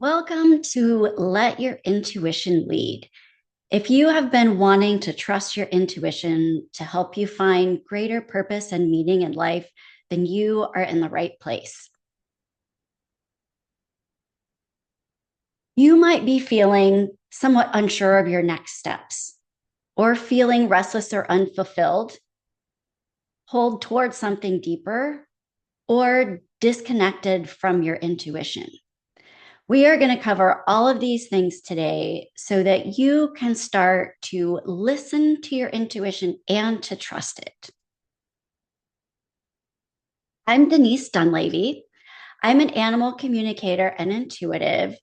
Welcome to Let Your Intuition Lead. If you have been wanting to trust your intuition to help you find greater purpose and meaning in life, then you are in the right place. You might be feeling somewhat unsure of your next steps or feeling restless or unfulfilled, pulled towards something deeper, or disconnected from your intuition. We are going to cover all of these things today so that you can start to listen to your intuition and to trust it. I'm Denise Dunleavy. I'm an animal communicator and intuitive.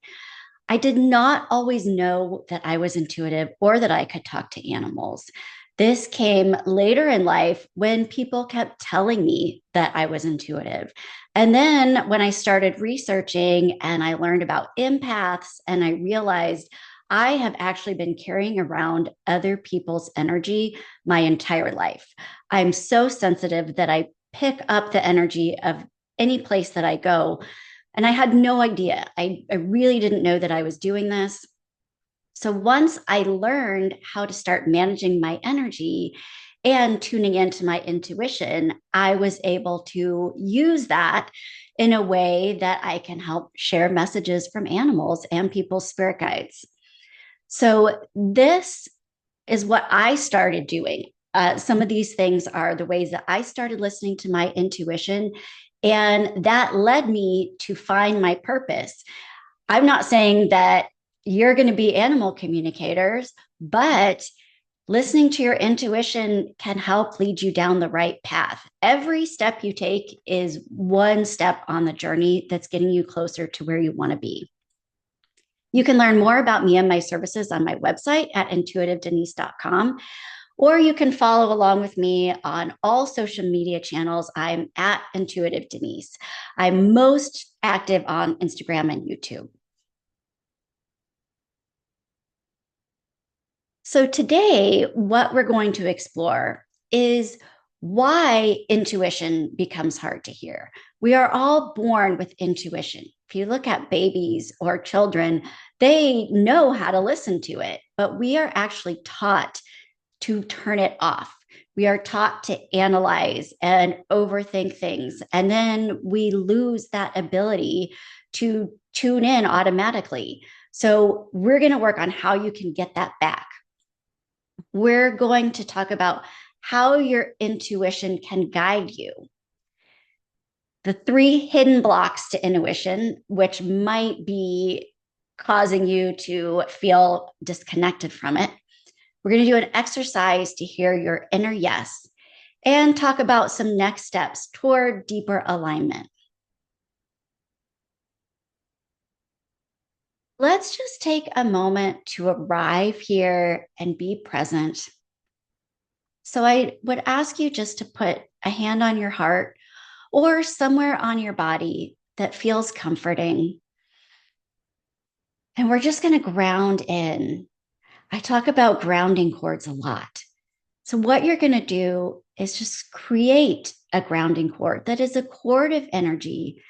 I did not always know that I was intuitive or that I could talk to animals. This came later in life when people kept telling me that I was intuitive. And then when I started researching and I learned about empaths and I realized I have actually been carrying around other people's energy my entire life. I'm so sensitive that I pick up the energy of any place that I go. And I had no idea. I really didn't know that I was doing this. So once I learned how to start managing my energy and tuning into my intuition, I was able to use that in a way that I can help share messages from animals and people's spirit guides. So this is what I started doing. Some of these things are the ways that I started listening to my intuition, and that led me to find my purpose. I'm not saying that you're going to be animal communicators, but listening to your intuition can help lead you down the right path. Every step you take is one step on the journey that's getting you closer to where you want to be. You can learn more about me and my services on my website at intuitivedenise.com, or you can follow along with me on all social media channels. I'm at Intuitive Denise. I'm most active on Instagram and YouTube. So, today, what we're going to explore is why intuition becomes hard to hear. We are all born with intuition. If you look at babies or children, they know how to listen to it, but we are actually taught to turn it off. We are taught to analyze and overthink things. And then we lose that ability to tune in automatically. So, we're going to work on how you can get that back. We're going to talk about how your intuition can guide you. The three hidden blocks to intuition, which might be causing you to feel disconnected from it. We're going to do an exercise to hear your inner yes and talk about some next steps toward deeper alignment. Let's just take a moment to arrive here and be present. So I would ask you just to put a hand on your heart or somewhere on your body that feels comforting. And we're just going to ground in. I talk about grounding cords a lot. So, what you're going to do is just create a grounding cord that is a cord of energy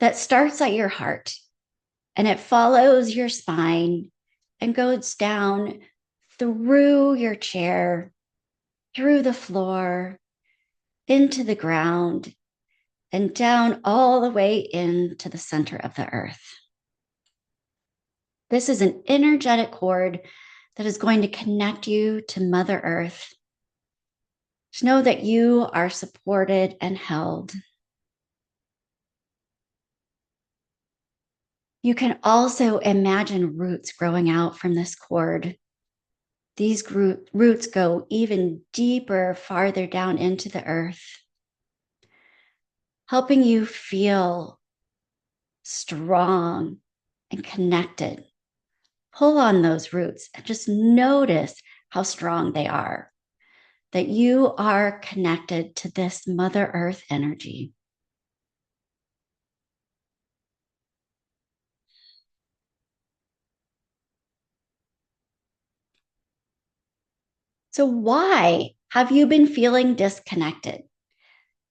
that starts at your heart and it follows your spine and goes down through your chair, through the floor, into the ground, and down all the way into the center of the earth. This is an energetic cord that is going to connect you to Mother Earth. Just know that you are supported and held. You can also imagine roots growing out from this cord. These roots go even deeper, farther down into the earth, helping you feel strong and connected. Pull on those roots and just notice how strong they are, that you are connected to this Mother Earth energy. So, why have you been feeling disconnected?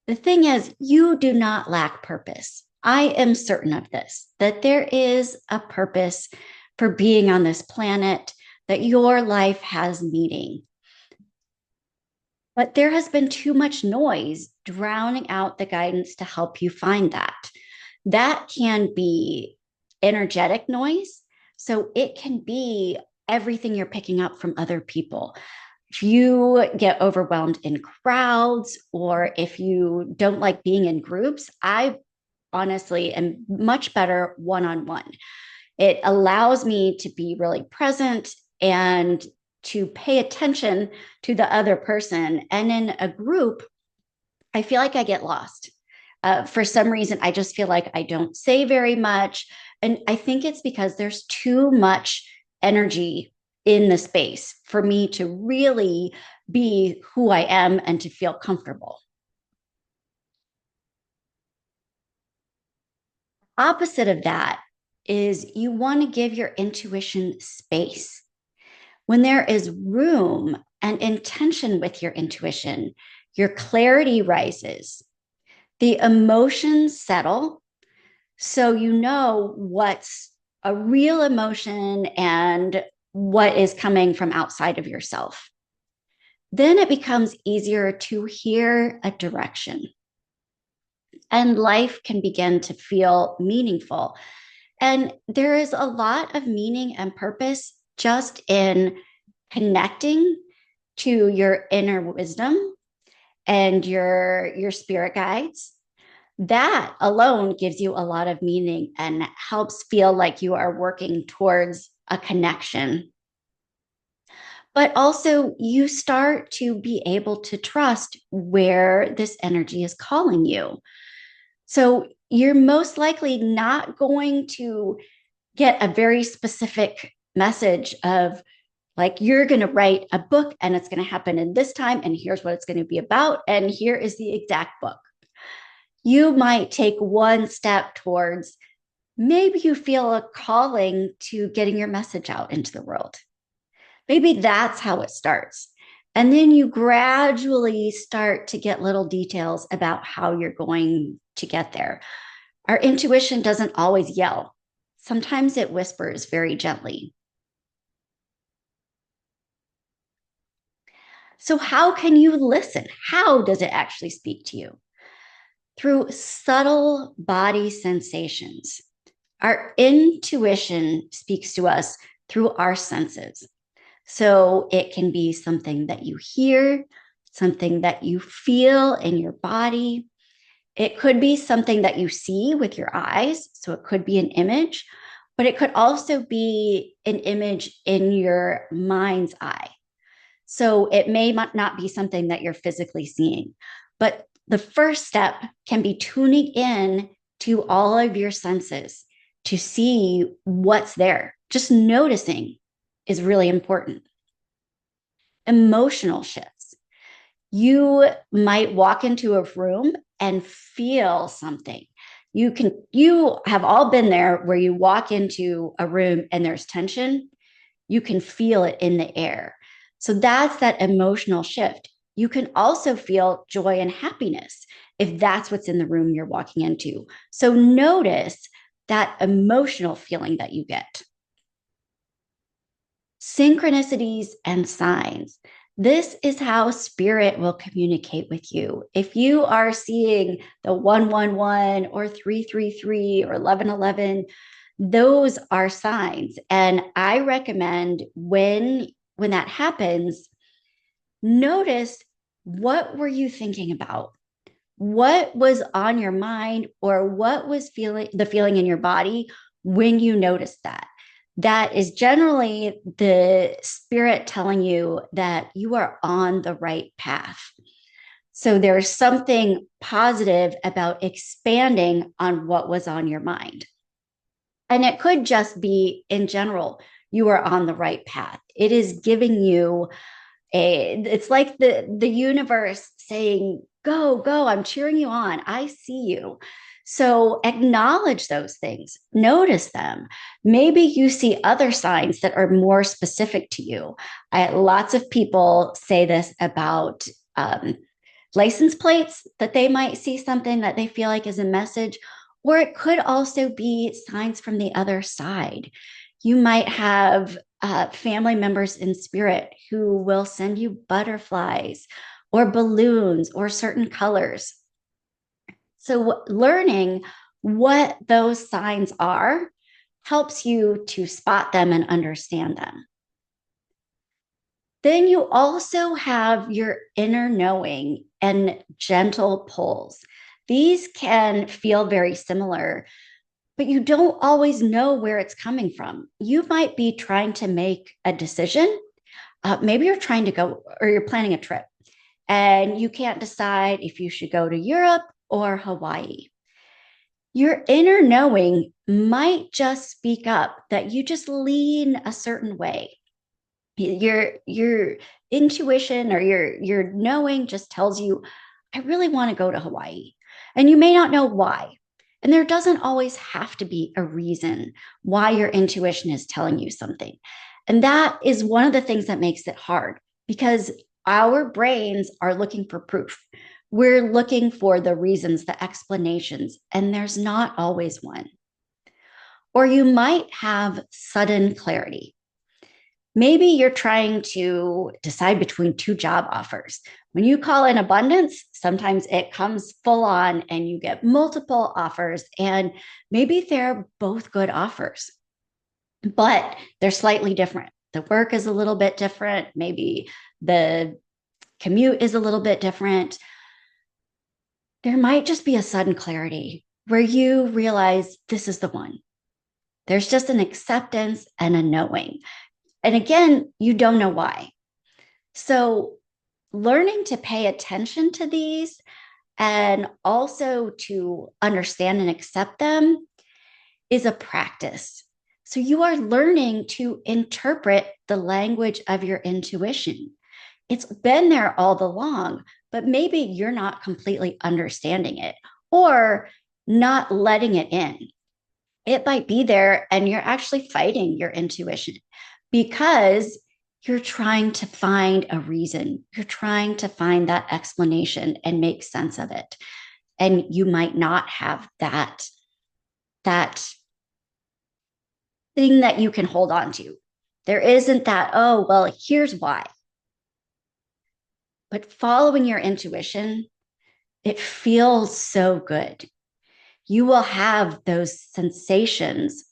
The thing is, you do not lack purpose. I am certain of this, that there is a purpose for being on this planet, that your life has meaning. But there has been too much noise drowning out the guidance to help you find that. That can be energetic noise. So it can be everything you're picking up from other people. If you get overwhelmed in crowds, or if you don't like being in groups, I honestly am much better one on one. It allows me to be really present and to pay attention to the other person. And in a group, I feel like I get lost. For some reason, I just feel like I don't say very much. And I think it's because there's too much energy in the space for me to really be who I am and to feel comfortable. Opposite of that is you want to give your intuition space. When there is room and intention with your intuition, your clarity rises, the emotions settle. So you know what's a real emotion and what is coming from outside of yourself. Then it becomes easier to hear a direction, and life can begin to feel meaningful. And there is a lot of meaning and purpose just in connecting to your inner wisdom and your spirit guides. That alone gives you a lot of meaning and helps feel like you are working towards a connection. But also, you start to be able to trust where this energy is calling you. So, you're most likely not going to get a very specific message of, like, you're going to write a book and it's going to happen in this time, and here's what it's going to be about, and here is the exact book. You might take one step towards, maybe you feel a calling to getting your message out into the world. Maybe that's how it starts. And then you gradually start to get little details about how you're going to get there. Our intuition doesn't always yell, sometimes it whispers very gently. So, how can you listen? How does it actually speak to you? Through subtle body sensations. Our intuition speaks to us through our senses. So it can be something that you hear, something that you feel in your body. It could be something that you see with your eyes. So it could be an image, but it could also be an image in your mind's eye. So it may not be something that you're physically seeing, but the first step can be tuning in to all of your senses to see what's there. Just noticing is really important. Emotional shifts. You might walk into a room and feel something. You have all been there where you walk into a room and there's tension. You can feel it in the air. So that's that emotional shift. You can also feel joy and happiness if that's what's in the room you're walking into. So notice that emotional feeling that you get. Synchronicities and signs. This is how spirit will communicate with you. If you are seeing the 111 or 333 or 1111, those are signs. And I recommend when that happens, notice, what were you thinking about? What was on your mind, or what was the feeling in your body when you noticed that? That is generally the spirit telling you that you are on the right path. So there's something positive about expanding on what was on your mind. And it could just be, in general, you are on the right path. It is giving you it's like the universe saying, go, go, I'm cheering you on, I see you. So acknowledge those things, notice them. Maybe you see other signs that are more specific to you. Lots of people say this about license plates, that they might see something that they feel like is a message, Or it could also be signs from the other side. You might have family members in spirit who will send you butterflies or balloons or certain colors. So, learning what those signs are helps you to spot them and understand them. Then you also have your inner knowing and gentle pulls. These can feel very similar, but you don't always know where it's coming from. You might be trying to make a decision. Maybe you're trying to go or you're planning a trip and you can't decide if you should go to Europe or Hawaii. Your inner knowing might just speak up that you just lean a certain way. Your intuition or your knowing just tells you, I really want to go to Hawaii. And you may not know why. And there doesn't always have to be a reason why your intuition is telling you something. And that is one of the things that makes it hard because our brains are looking for proof. We're looking for the reasons, the explanations, and there's not always one. Or you might have sudden clarity. Maybe you're trying to decide between two job offers. When you call in abundance, sometimes it comes full on and you get multiple offers, and maybe they're both good offers, but they're slightly different. The work is a little bit different. Maybe the commute is a little bit different. There might just be a sudden clarity where you realize this is the one. There's just an acceptance and a knowing. And again, you don't know why. So, learning to pay attention to these and also to understand and accept them is a practice. So, you are learning to interpret the language of your intuition. It's been there all along, but maybe you're not completely understanding it or not letting it in. It might be there and you're actually fighting your intuition because you're trying to find a reason. You're trying to find that explanation and make sense of it. And you might not have that thing that you can hold on to. There isn't that, oh, well, here's why. But following your intuition, it feels so good. You will have those sensations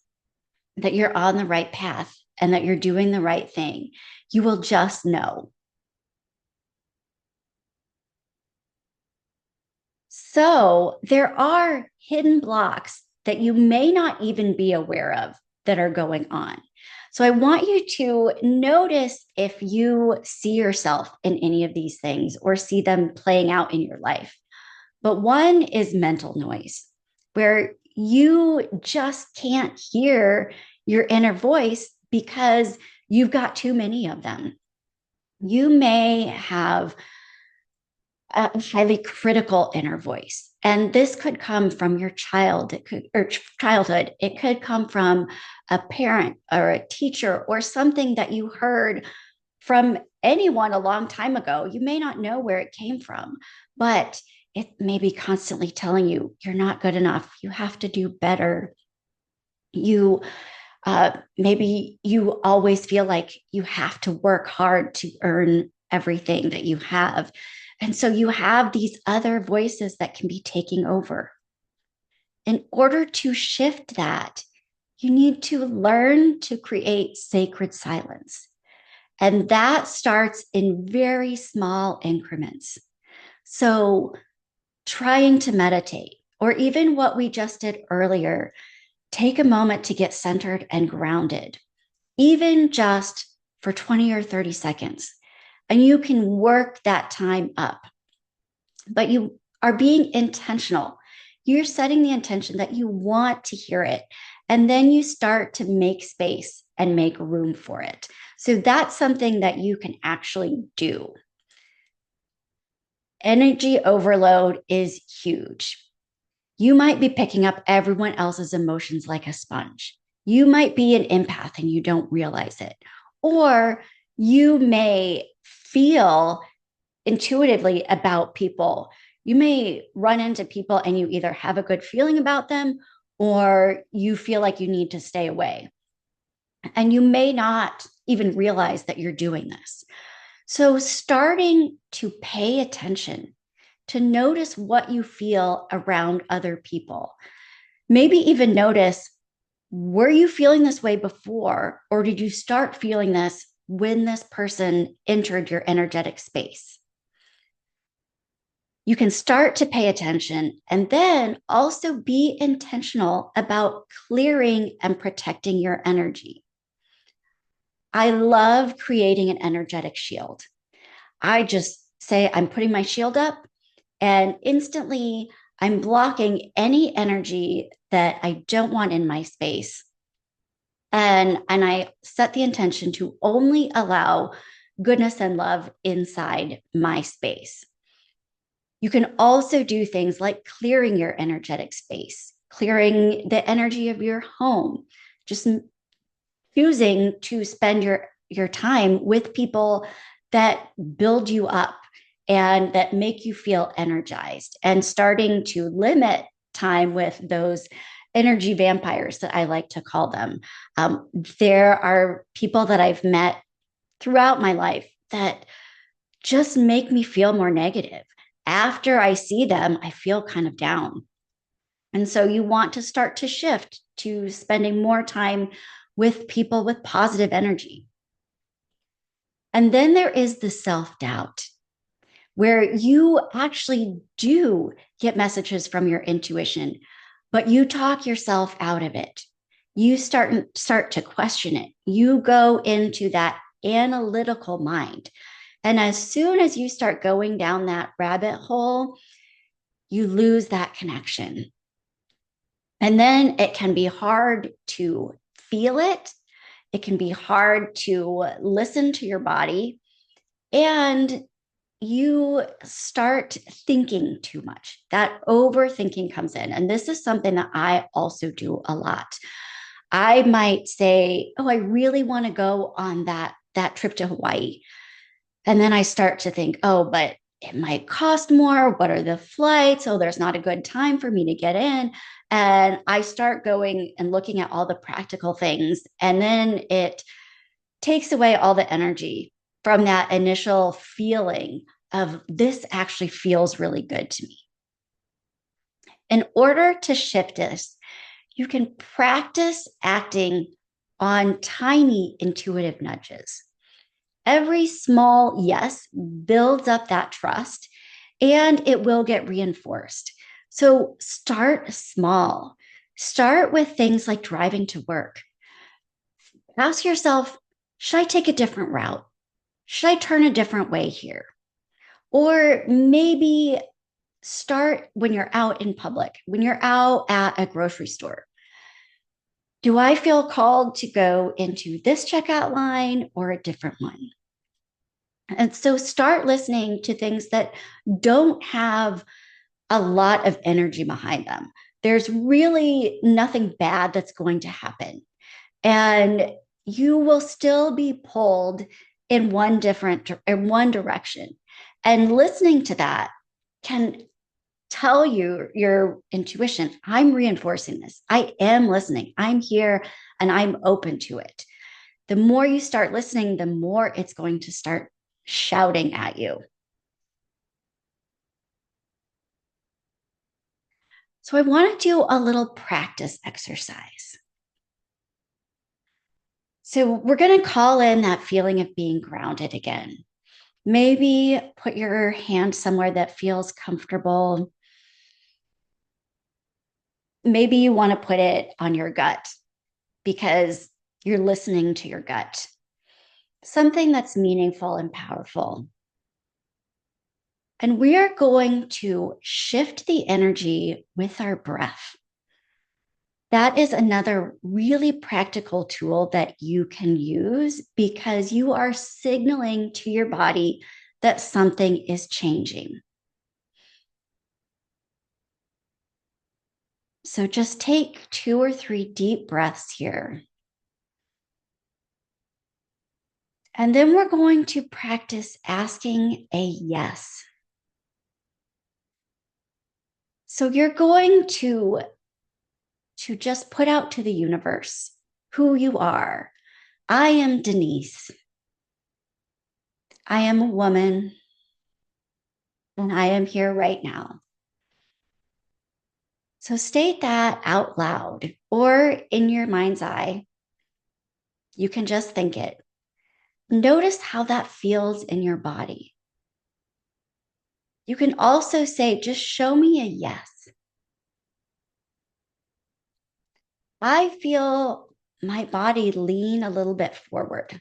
that you're on the right path and that you're doing the right thing. You will just know. So there are hidden blocks that you may not even be aware of that are going on. So I want you to notice if you see yourself in any of these things or see them playing out in your life. But one is mental noise, where you just can't hear your inner voice because you've got too many of them. You may have a highly critical inner voice. And this could come from your childhood. It could come from a parent or a teacher or something that you heard from anyone a long time ago. You may not know where it came from, but it may be constantly telling you you're not good enough. You have to do better. You maybe you always feel like you have to work hard to earn everything that you have. And so you have these other voices that can be taking over. In order to shift that, you need to learn to create sacred silence. And that starts in very small increments. So, trying to meditate, or even what we just did earlier, take a moment to get centered and grounded, even just for 20 or 30 seconds. And you can work that time up, but you are being intentional. You're setting the intention that you want to hear it. And then you start to make space and make room for it. So that's something that you can actually do. Energy overload is huge. You might be picking up everyone else's emotions like a sponge. You might be an empath and you don't realize it. Or you may feel intuitively about people. You may run into people and you either have a good feeling about them or you feel like you need to stay away. And you may not even realize that you're doing this. So, starting to pay attention, to notice what you feel around other people, maybe even notice, were you feeling this way before, or did you start feeling this when this person entered your energetic space? You can start to pay attention and then also be intentional about clearing and protecting your energy. I love creating an energetic shield. I just say, I'm putting my shield up, and instantly I'm blocking any energy that I don't want in my space. And I set the intention to only allow goodness and love inside my space. You can also do things like clearing your energetic space, clearing the energy of your home, just choosing to spend your time with people that build you up and that make you feel energized, and starting to limit time with those energy vampires that I like to call them. There are people that I've met throughout my life that just make me feel more negative. After I see them, I feel kind of down. And so you want to start to shift to spending more time with people with positive energy. And then there is the self doubt, where you actually do get messages from your intuition, but you talk yourself out of it. You start to question it. You go into that analytical mind. And as soon as you start going down that rabbit hole, you lose that connection. And then it can be hard to feel it. It can be hard to listen to your body. And you start thinking too much. That overthinking comes in. And this is something that I also do a lot. I might say, oh, I really want to go on that trip to Hawaii. And then I start to think, oh, but it might cost more. What are the flights? Oh, there's not a good time for me to get in. And I start going and looking at all the practical things. And then it takes away all the energy from that initial feeling of this actually feels really good to me. In order to shift this, you can practice acting on tiny intuitive nudges. Every small yes builds up that trust and it will get reinforced. So start small. Start with things like driving to work. Ask yourself, should I take a different route? Should I turn a different way here? Or maybe start when you're out in public, when you're out at a grocery store. Do I feel called to go into this checkout line or a different one? And so start listening to things that don't have a lot of energy behind them. There's really nothing bad that's going to happen. And you will still be pulled in one direction. And listening to that can tell you your intuition, I'm reinforcing this. I am listening. I'm here and I'm open to it. The more you start listening, the more it's going to start shouting at you. So I want to do a little practice exercise. So we're going to call in that feeling of being grounded again. Maybe put your hand somewhere that feels comfortable. Maybe you want to put it on your gut because you're listening to your gut. Something that's meaningful and powerful. And we are going to shift the energy with our breath. That is another really practical tool that you can use because you are signaling to your body that something is changing. So just take 2 or 3 deep breaths here. And then we're going to practice asking a yes. So you're going to just put out to the universe who you are. I am Denise. I am a woman and I am here right now. So state that out loud or in your mind's eye. You can just think it. Notice how that feels in your body. You can also say, just show me a yes. I feel my body lean a little bit forward,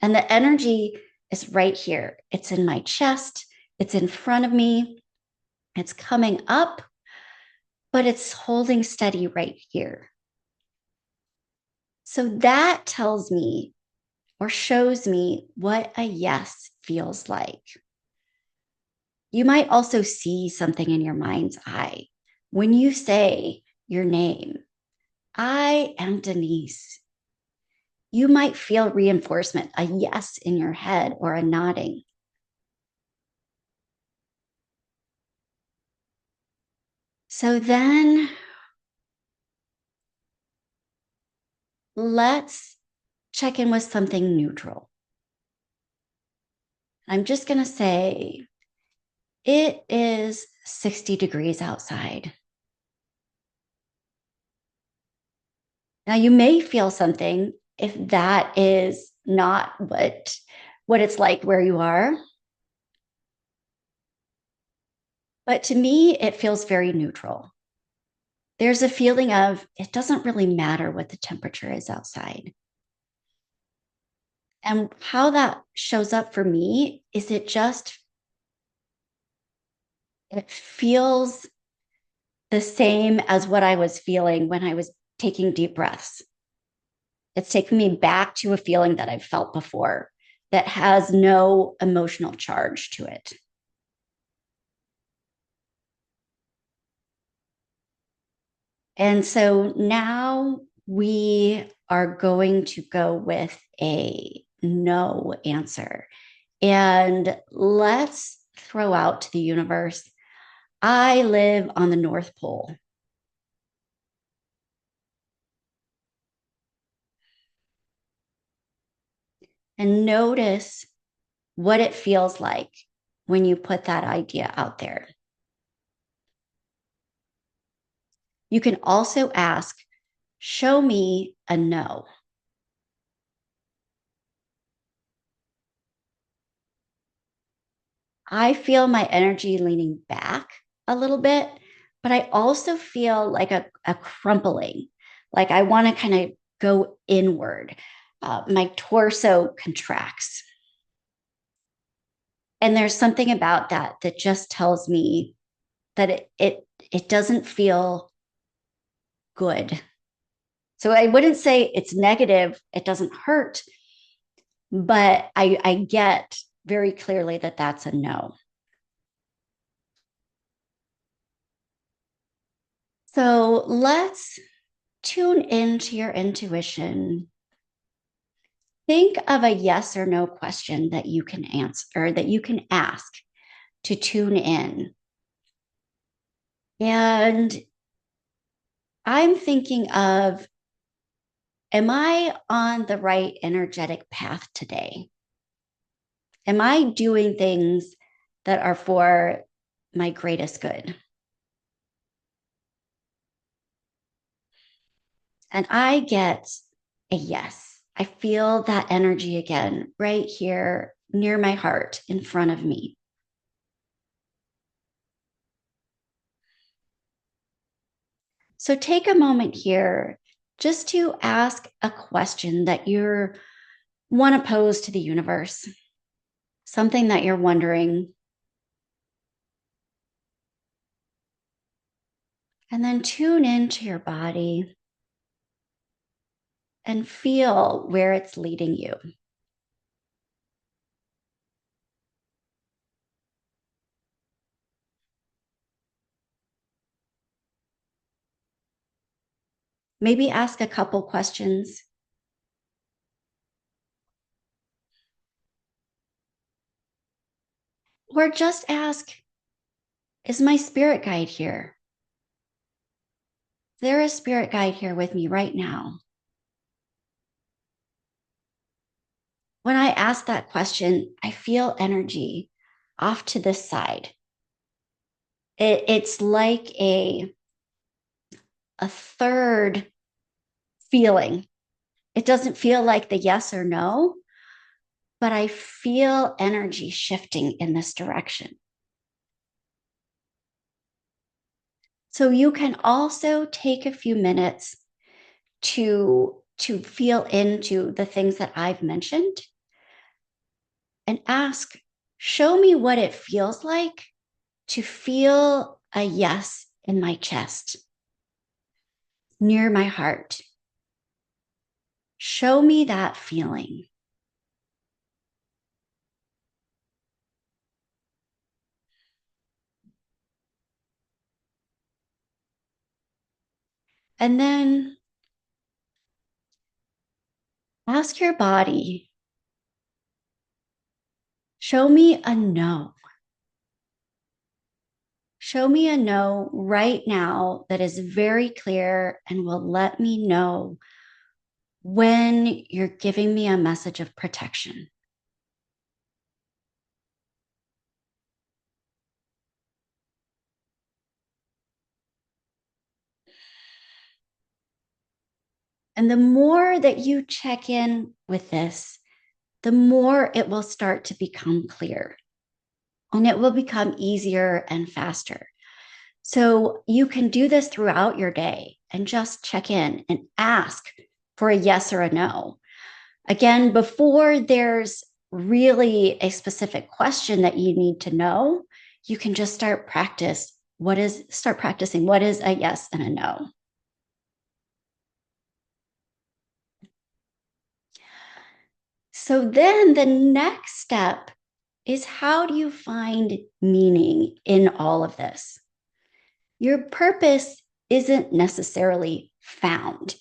and the energy is right here. It's in my chest, it's in front of me, it's coming up, but it's holding steady right here. So that tells me or shows me what a yes feels like. You might also see something in your mind's eye when you say your name. I am Denise. You might feel reinforcement, a yes in your head or a nodding. So then let's check in with something neutral. I'm just going to say it is 60 degrees outside. Now you may feel something if that is not what it's like where you are. But to me, it feels very neutral. There's a feeling of it doesn't really matter what the temperature is outside. And how that shows up for me is it feels the same as what I was feeling when I was taking deep breaths. It's taken me back to a feeling that I've felt before that has no emotional charge to it. And so now we are going to go with a no answer. And let's throw out to the universe, I live on the North Pole. And notice what it feels like when you put that idea out there. You can also ask, show me a no. I feel my energy leaning back a little bit, but I also feel like a crumpling, like I want to kind of go inward. My torso contracts. And there's something about that that just tells me that it doesn't feel good. So I wouldn't say it's negative, it doesn't hurt, but I get very clearly that that's a no. So let's tune into your intuition. Think of a yes or no question that you can answer or that you can ask to tune in. And I'm thinking of, am I on the right energetic path today? Am I doing things that are for my greatest good? And I get a yes. I feel that energy again right here near my heart in front of me. So take a moment here just to ask a question that you want to pose to the universe, something that you're wondering, and then tune into your body and feel where it's leading you. Maybe ask a couple questions. Or just ask, is my spirit guide here? there a spirit guide here with me right now? When I ask that question, I feel energy off to this side. It's like a third feeling. It doesn't feel like the yes or no, but I feel energy shifting in this direction. So you can also take a few minutes to feel into the things that I've mentioned and ask, show me what it feels like to feel a yes in my chest, near my heart. Show me that feeling. And then ask your body, show me a no. Show me a no right now that is very clear and will let me know when you're giving me a message of protection. And the more that you check in with this, the more it will start to become clear and it will become easier and faster. So you can do this throughout your day and just check in and ask for a yes or a no. Again, before there's really a specific question that you need to know, you can just start practicing what is a yes and a no. So then the next step is, how do you find meaning in all of this? Your purpose isn't necessarily found,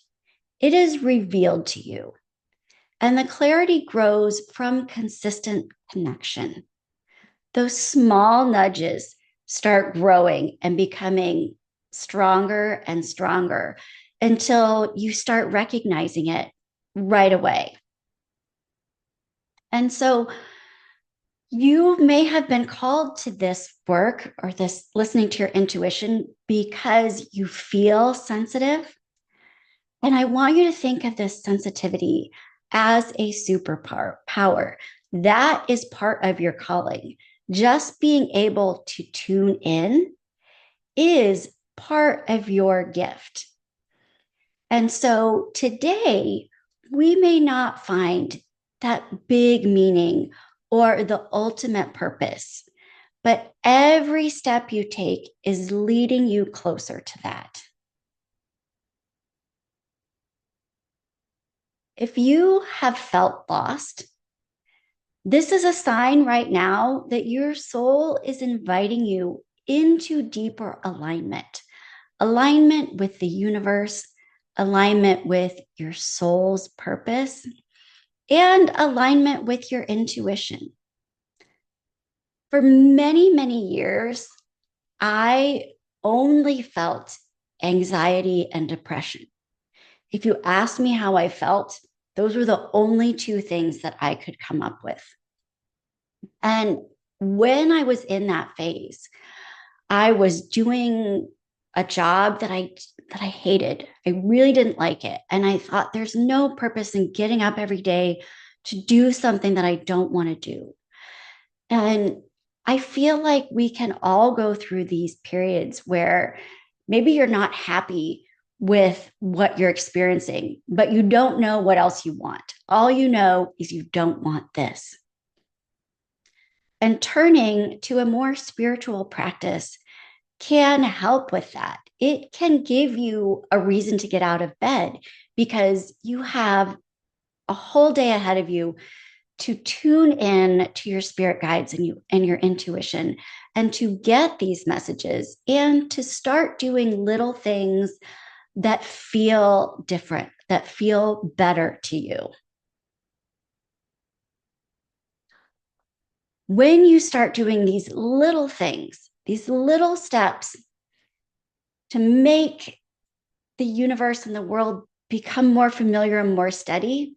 it is revealed to you. And the clarity grows from consistent connection. Those small nudges start growing and becoming stronger and stronger until you start recognizing it right away. And so you may have been called to this work or this listening to your intuition because you feel sensitive. And I want you to think of this sensitivity as a superpower. That is part of your calling. Just being able to tune in is part of your gift. And so today, we may not find that big meaning or the ultimate purpose, but every step you take is leading you closer to that. If you have felt lost, this is a sign right now that your soul is inviting you into deeper alignment with the universe, alignment with your soul's purpose, and alignment with your intuition. For many, many years, I only felt anxiety and depression. If you asked me how I felt, those were the only two things that I could come up with. And when I was in that phase, I was doing a job that I hated. I really didn't like it. And I thought there's no purpose in getting up every day to do something that I don't want to do. And I feel like we can all go through these periods where maybe you're not happy with what you're experiencing, but you don't know what else you want. All you know is you don't want this. And turning to a more spiritual practice can help with that. It can give you a reason to get out of bed because you have a whole day ahead of you to tune in to your spirit guides and your intuition and to get these messages and to start doing little things that feel different, that feel better to you. When you start doing these little things, these little steps to make the universe and the world become more familiar and more steady,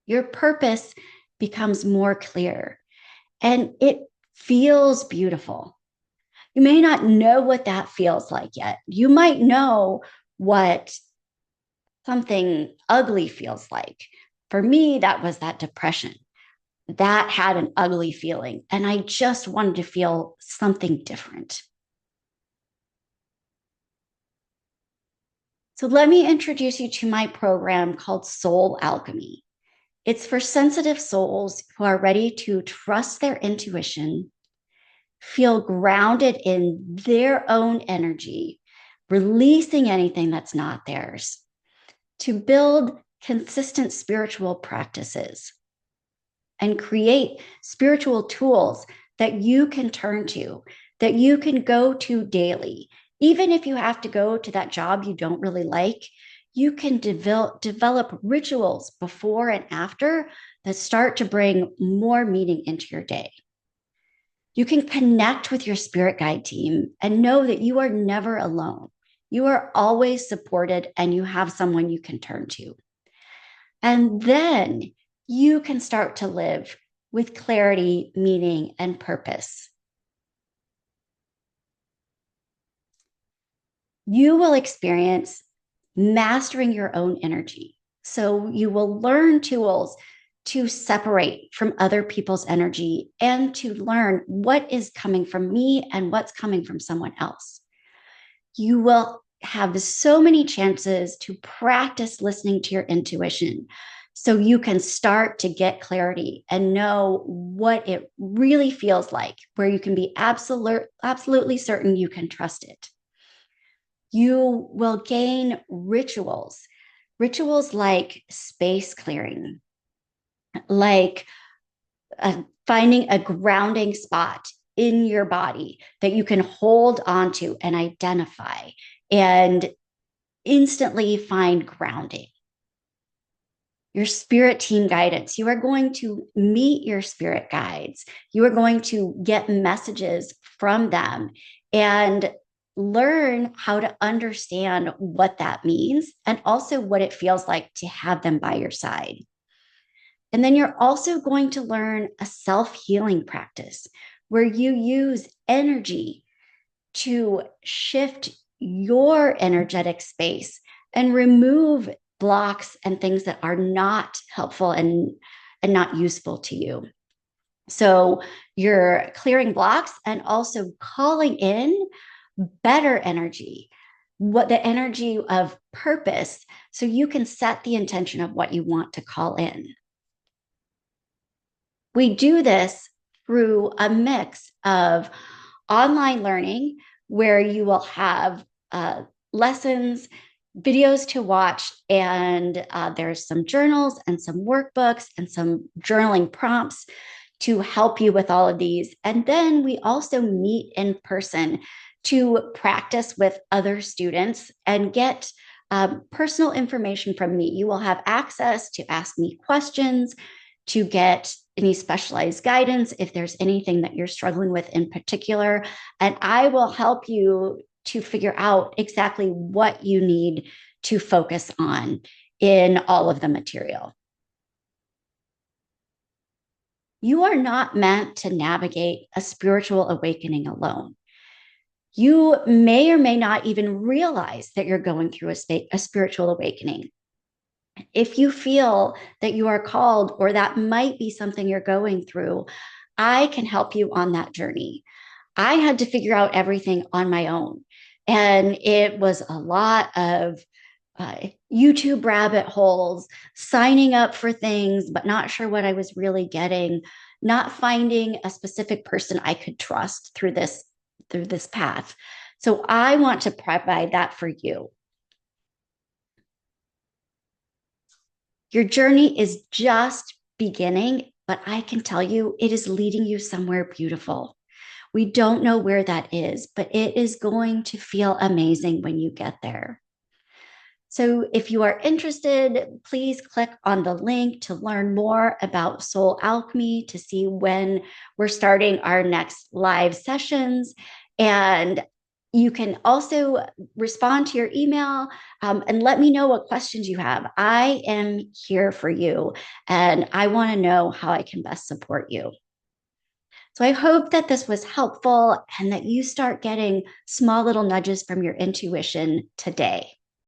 your purpose becomes more clear and it feels beautiful. You may not know what that feels like yet. You might know what something ugly feels like. For me, that was that depression. That had an ugly feeling, and I just wanted to feel something different. So, let me introduce you to my program called Soul Alchemy. It's for sensitive souls who are ready to trust their intuition, feel grounded in their own energy, releasing anything that's not theirs, to build consistent spiritual practices and create spiritual tools that you can turn to, that you can go to daily. Even if you have to go to that job you don't really like, you can develop rituals before and after that start to bring more meaning into your day. You can connect with your spirit guide team and know that you are never alone. You are always supported and you have someone you can turn to. And then you can start to live with clarity, meaning, and purpose. You will experience mastering your own energy. So you will learn tools to separate from other people's energy and to learn what is coming from me and what's coming from someone else. You will have so many chances to practice listening to your intuition so you can start to get clarity and know what it really feels like, where you can be absolutely certain you can trust it. You will gain rituals like space clearing, like finding a grounding spot in your body that you can hold onto and identify and instantly find grounding. Your spirit team guidance. You are going to meet your spirit guides. You are going to get messages from them and learn how to understand what that means and also what it feels like to have them by your side. And then you're also going to learn a self healing practice where you use energy to shift your energetic space and remove blocks and things that are not helpful and not useful to you. So you're clearing blocks and also calling in better energy, what the energy of purpose, so you can set the intention of what you want to call in. We do this through a mix of online learning where you will have lessons, videos to watch, and there's some journals and some workbooks and some journaling prompts to help you with all of these. And then we also meet in person to practice with other students and get personal information from me. You will have access to ask me questions, to get any specialized guidance if there's anything that you're struggling with in particular. And I will help you to figure out exactly what you need to focus on in all of the material. You are not meant to navigate a spiritual awakening alone. You may or may not even realize that you're going through a spiritual awakening. If you feel that you are called or that might be something you're going through, I can help you on that journey. I had to figure out everything on my own. And it was a lot of YouTube rabbit holes, signing up for things, but not sure what I was really getting, not finding a specific person I could trust through this path. So I want to provide that for you. Your journey is just beginning, but I can tell you it is leading you somewhere beautiful. We don't know where that is, but it is going to feel amazing when you get there. So if you are interested, please click on the link to learn more about Soul Alchemy, to see when we're starting our next live sessions. And You can also respond to your email and let me know what questions you have. I am here for you and I want to know how I can best support you. So I hope that this was helpful and that you start getting small little nudges from your intuition today.